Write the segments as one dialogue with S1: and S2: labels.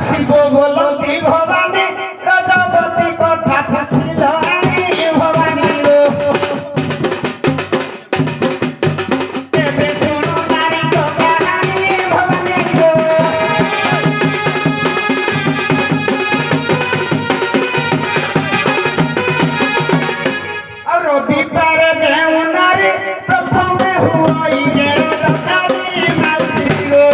S1: শিব বলতি ভবানী প্রজাপতি কথা বুঝিল ভবানী গো এবে শুনো নারী তো কাহানি ভবানী গো আর রবিবার যেউ নারী প্রথমে হুই গেল দরকারি মাউসী গো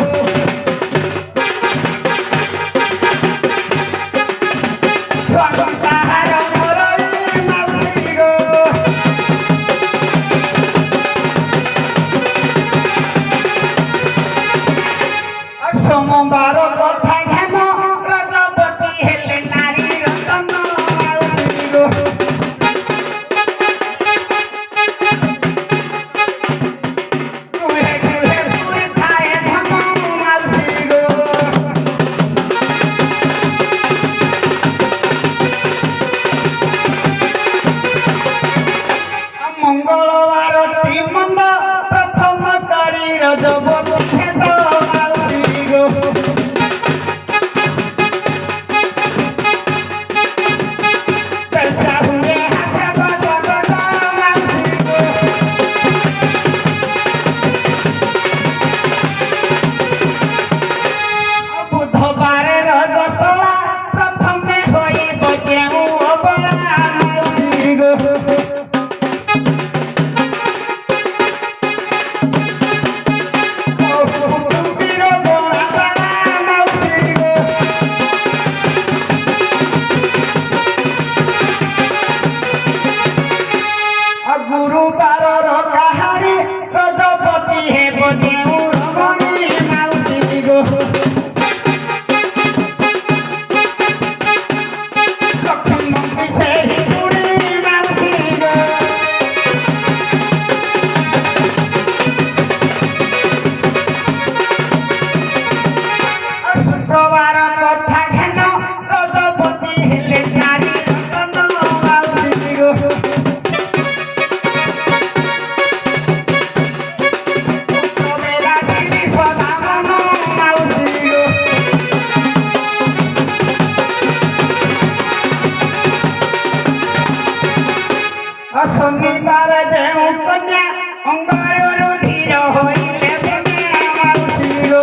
S1: স্বামী তাহার মরই মাউসী গো সোমবার কথা ধ্যান প্রজাপতি হেলে নারী রতন মাউসী গো গৃহে গৃহে পুরি ଥାଏ ধন মাউসী গো মঙ্গলবার শ্রীমন্দ প্রথম করি রজবতী খেদ মাউসী গো পেশা হুয়ে হাসে গদ গদ মাউসী গো বুধবারে রজস্তলা প্রথমে হইব যেউ অবলা মাউসী গো কুটুম্বীর বড়াবড়া মাউসী গো গুরুবারর কাহানি প্রজাপতি হেব যেউ রমণী মাউসী গো লক্ষ্মী মন্ত্রী সেই বুড়ি মাউসী গো শুক্রবার কথা ঘেন প্রজাপতি হেলে নারী রতন মাউসী গো বেলা শ্রী সদামন মাউসী গো শনিবার যেউ কন্যা অঙ্গারু ধীর হইলে বন্যা মাউসী গো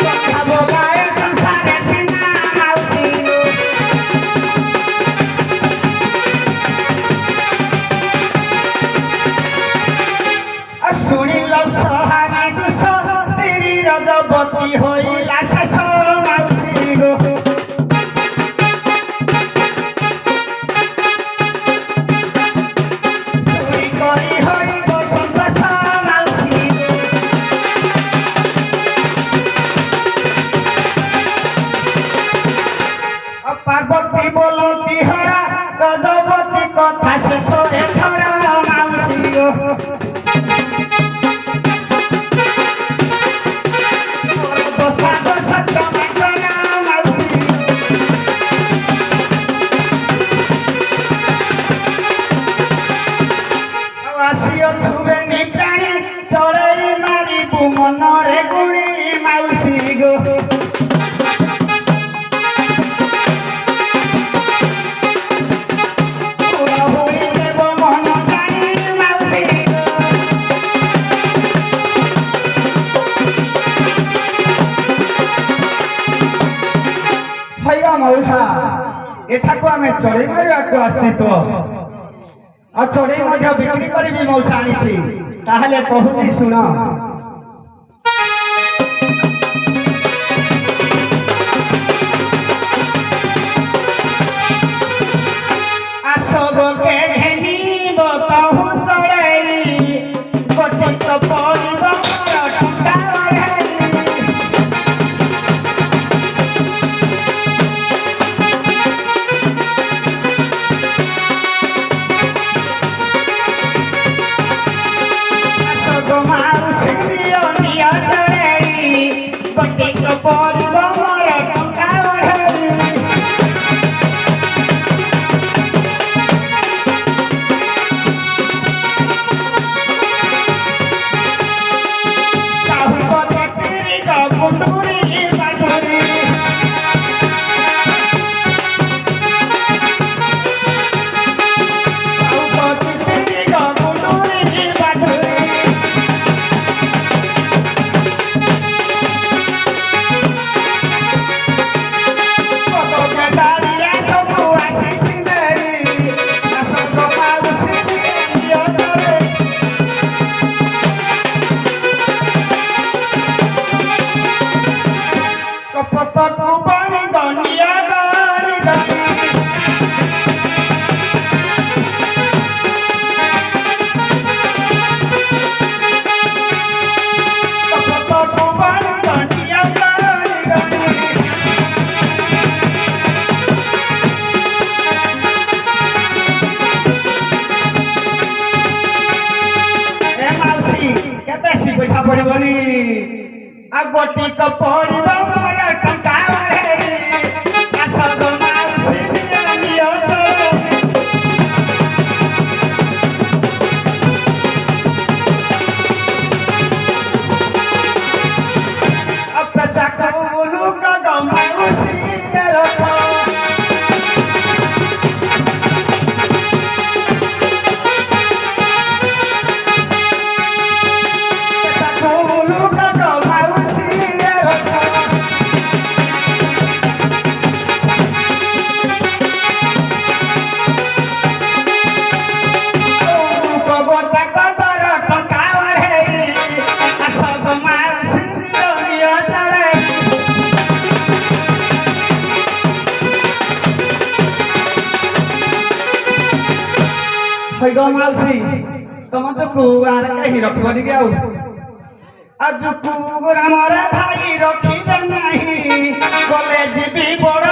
S1: কথা বলায় সংসারে সিনা মাউসী গো শুনিল সহানি দুষ স্ত্রী রজবতী হইলা শেষ মাউসী গো চুরি করি হইব সন্তোষ মাউসী গো পার্বতী বলতি হরা রজবতী কথা শেষ এথর মাউসী গো দোষা দোষ ক্ষমা করা মাউসী আসিও ছুবে নিপ্রাণী চড়াই মারিবু মনরে গুণী মাউসী গো পুরা হই দেব মন প্রাণী মাউসী গো হইয়া মাউসা এঠাকু আমি চড়াই মারিବାକୁ ଆସିଛୁ ଆଉ ଚଢ଼େଇ ମଧ୍ୟ ବିକ୍ରି କରିବି ମଉସା ଆଣିଛି ତାହେଲେ କହୁଛି ଶୁଣ ଆସବକେ ଘେନିବ କହୁ ଚଢ଼େଇ କୋଟିକ ପଡ଼ିବ ମୋର ଟଙ୍କା ଅଢ଼େଇ ମାଉସୀ पैसा पड़बनी आ गोटी को पड़ब मोर टंका असल माउसी नियो माउसी तुम तो कुआर कहीं रखबनी के आज कुआर मोर भाई रखिबे नहीं कॉलेज भी बड़